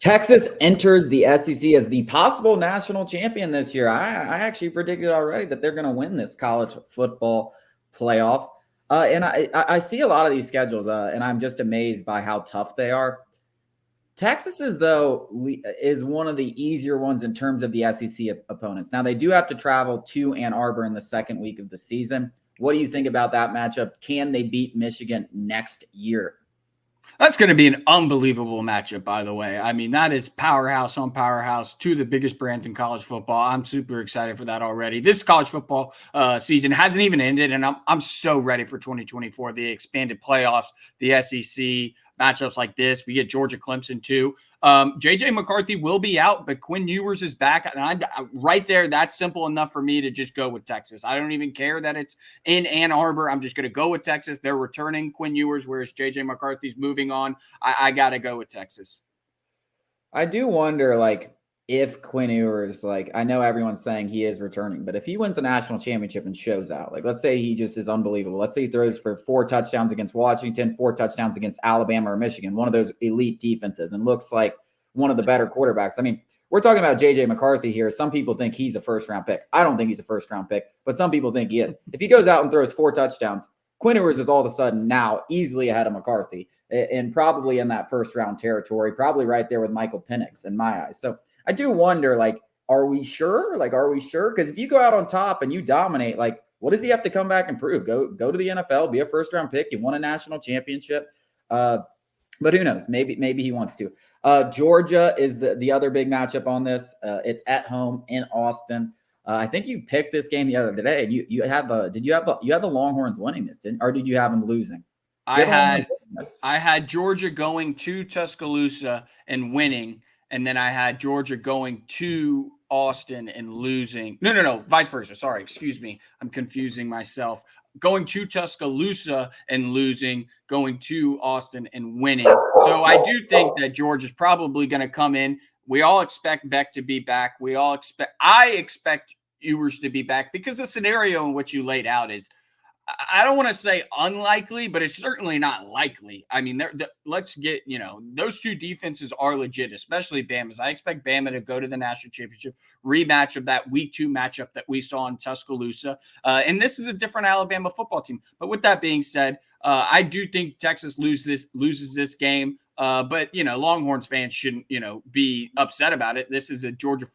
Texas enters the SEC as the possible national champion this year. I actually predicted already that they're going to win this college football playoff. And I see a lot of these schedules, and I'm just amazed by how tough they are. Texas is one of the easier ones in terms of the SEC opponents. Now, they do have to travel to Ann Arbor in the second week of the season. What do you think about that matchup? Can they beat Michigan next year? That's going to be an unbelievable matchup, by the way. I mean, that is powerhouse on powerhouse, two of the biggest brands in college football. I'm super excited for that already. This college football season hasn't even ended, and I'm so ready for 2024. The expanded playoffs, the SEC, matchups like this. We get Georgia Clemson too. JJ McCarthy will be out, but Quinn Ewers is back. And right there, that's simple enough for me to just go with Texas. I don't even care that it's in Ann Arbor. I'm just going to go with Texas. They're returning Quinn Ewers, whereas JJ McCarthy's moving on. I got to go with Texas. I do wonder, if Quinn Ewers, I know everyone's saying he is returning, but if he wins a national championship and shows out, let's say he just is unbelievable. Let's say he throws for 4 touchdowns against Washington, 4 touchdowns against Alabama or Michigan, one of those elite defenses, and looks like one of the better quarterbacks. I mean, we're talking about J.J. McCarthy here. Some people think he's a first-round pick. I don't think he's a first-round pick, but some people think he is. If he goes out and throws 4 touchdowns, Quinn Ewers is all of a sudden now easily ahead of McCarthy and probably in that first-round territory, probably right there with Michael Penix in my eyes. So I do wonder, are we sure? Are we sure? Because if you go out on top and you dominate, what does he have to come back and prove? Go to the NFL, be a first-round pick. You won a national championship. But who knows? Maybe he wants to. Georgia is the other big matchup on this. It's at home in Austin. I think you picked this game the other day, and you had the Longhorns winning this, or did you have them losing? I had Georgia going to Tuscaloosa and winning. And then I had Georgia going to Austin and losing. No, vice versa. Sorry, excuse me. I'm confusing myself. Going to Tuscaloosa and losing, going to Austin and winning. So I do think that Georgia's probably going to come in. We all expect Beck to be back. I expect Ewers to be back because the scenario in which you laid out is, I don't want to say unlikely, but it's certainly not likely. I mean, let's get, those two defenses are legit, especially Bama's. I expect Bama to go to the national championship rematch of that week 2 matchup that we saw in Tuscaloosa. And this is a different Alabama football team. But with that being said, I do think Texas loses this game. But Longhorns fans shouldn't, be upset about it. This is a Georgia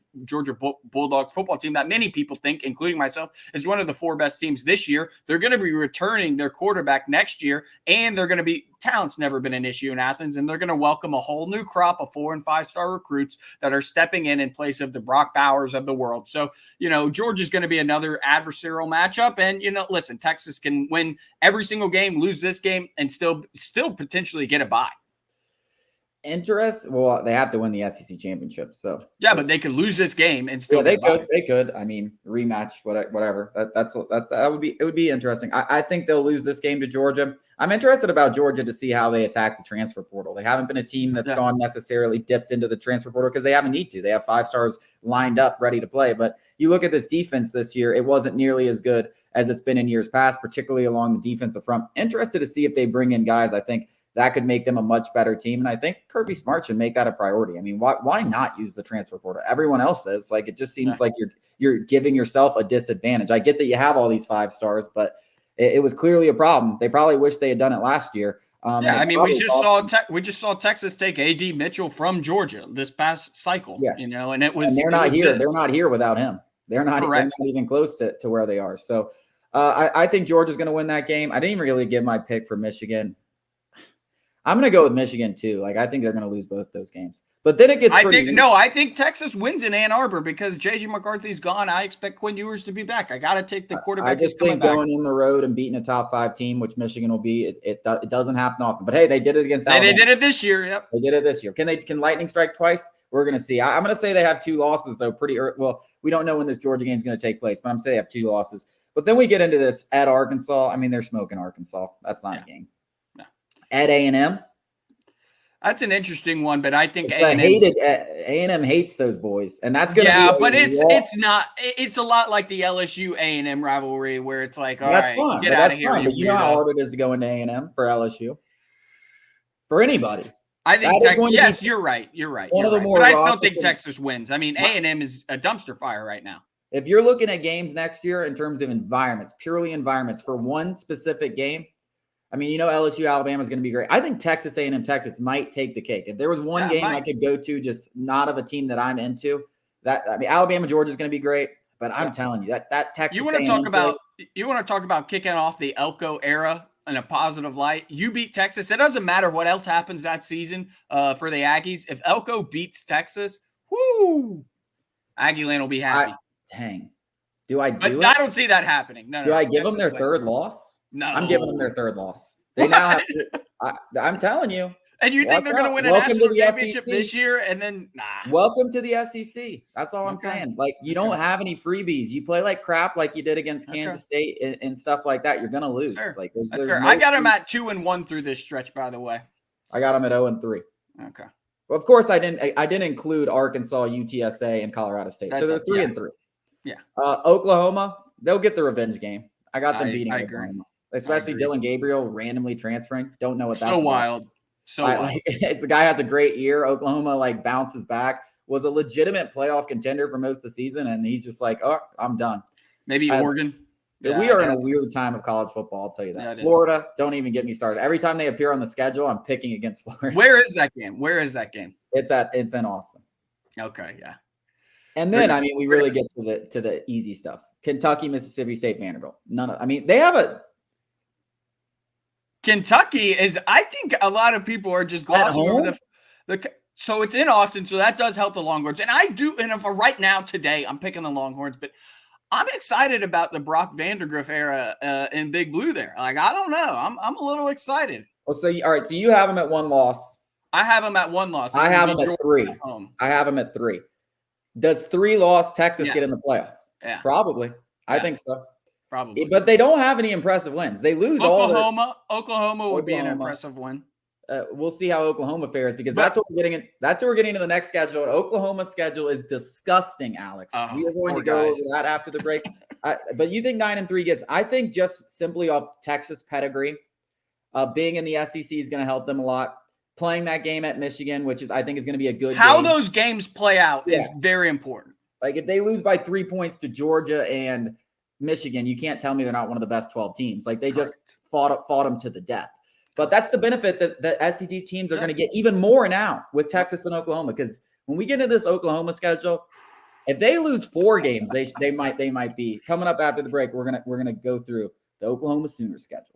Bulldogs football team that many people think, including myself, is one of the 4 best teams this year. They're going to be returning their quarterback next year, and they're going to be talent's never been an issue in Athens, and they're going to welcome a whole new crop of 4- and 5-star recruits that are stepping in place of the Brock Bowers of the world. So, Georgia's going to be another adversarial matchup, and listen, Texas can win every single game, lose this game, and still potentially get a bye. Well, they have to win the SEC championship. So yeah, but they could lose this game and still. Yeah, they could. I mean, rematch, whatever. It would be interesting. I think they'll lose this game to Georgia. I'm interested about Georgia to see how they attack the transfer portal. They haven't been a team that's gone necessarily dipped into the transfer portal because they haven't need to. They have 5 stars lined up, ready to play. But you look at this defense this year; it wasn't nearly as good as it's been in years past, particularly along the defensive front. Interested to see if they bring in guys. I think that could make them a much better team. And I think Kirby Smart should make that a priority. I mean, why not use the transfer portal? Everyone else says, it just seems like you're giving yourself a disadvantage. I get that you have all these 5 stars, but it was clearly a problem. They probably wish they had done it last year. We just saw Texas take A.D. Mitchell from Georgia this past cycle. Yeah. And it was. And they're not here. They're not here without him. They're not even close to where they are. So I think Georgia's going to win that game. I didn't even really give my pick for Michigan. I'm going to go with Michigan too. I think they're going to lose both those games. But then it gets I think Texas wins in Ann Arbor because J.J. McCarthy's gone. I expect Quinn Ewers to be back. I got to take the quarterback. I just think going in the road and beating a top 5 team, which Michigan will be, it doesn't happen often. But hey, they did it against Alabama. They did it this year. Yep. They did it this year. Can lightning strike twice? We're going to see. I'm going to say they have 2 losses though. Pretty early. Well, we don't know when this Georgia game is going to take place, but I'm saying they have 2 losses. But then we get into this at Arkansas. I mean, they're smoking Arkansas. That's not a game. No. At A&M. That's an interesting one, but I think A&M hates those boys, and that's going to be but it's not. It's a lot like the LSU A&M rivalry, where it's like, all right, fun, get out of here. But you know how hard it is to go into A&M for LSU, for anybody. I think Texas. Yes, you're right. You're right. One of the more. But I still think Texas wins. I mean, A&M is a dumpster fire right now. If you're looking at games next year in terms of environments, purely environments for one specific game, I mean, LSU Alabama is going to be great. I think Texas A&M Texas might take the cake. If there was one game I could go to, just not of a team that I'm into, Alabama Georgia is going to be great. But I'm telling you that Texas. You want to talk about kicking off the Elko era in a positive light. You beat Texas. It doesn't matter what else happens that season for the Aggies. If Elko beats Texas, whoo, Aggie Land will be happy. Dang. Do I do it? I don't see that happening. No. Do I give them their third loss? No. I'm giving them their third loss. They now have to, I'm telling you. And you think they're going to win a national championship this year? And then, nah. Welcome to the SEC. That's all I'm saying. Like, you don't have any freebies. You play like crap like you did against Kansas State and stuff like that. You're going to lose. That's like, That's fair. I got them at 2-1 through this stretch, by the way. I got them at 0-3. Okay. Well, of course, I didn't include Arkansas, UTSA, and Colorado State. So they're 3-3. Yeah. Oklahoma, they'll get the revenge game. I got them beating Oklahoma. Especially Dylan Gabriel randomly transferring. Don't know what that's wild. So wild. It's the guy has a great year. Oklahoma bounces back. Was a legitimate playoff contender for most of the season, and he's just like, oh, I'm done. Maybe Oregon. We are in a weird time of college football. I'll tell you that. Florida, don't even get me started. Every time they appear on the schedule, I'm picking against Florida. Where is that game? It's in Austin. Okay, yeah. And then we really get to the easy stuff. Kentucky, Mississippi State, Vanderbilt. They have a Kentucky is. I think a lot of people are just glossing over the. So it's in Austin, so that does help the Longhorns. And I do. And if right now today, I'm picking the Longhorns, but I'm excited about the Brock Vandagriff era in Big Blue. There, I don't know. I'm a little excited. Well, all right. So you have them at 1 loss. I have them at 1 loss. I have them at 3. I have them at 3. Does 3 loss Texas get in the playoff? Yeah, probably. I think so. Probably. But they don't have any impressive wins. They lose Oklahoma would be an impressive win. We'll see how Oklahoma fares because that's what we're getting in. That's what we're getting into the next schedule. And Oklahoma's schedule is disgusting, Alex. We are going to go over that after the break. But you think 9-3 gets? I think just simply off Texas pedigree, being in the SEC is going to help them a lot. Playing that game at Michigan, which I think is going to be a good How game. Those games play out is very important. Like if they lose by 3 points to Georgia and Michigan, you can't tell me they're not one of the best 12 teams. Like they just fought them to the death. But that's the benefit that the SEC teams are going to get even more now with Texas and Oklahoma. Because when we get into this Oklahoma schedule, if they lose 4 games, they might be coming up after the break. We're gonna go through the Oklahoma Sooners schedule.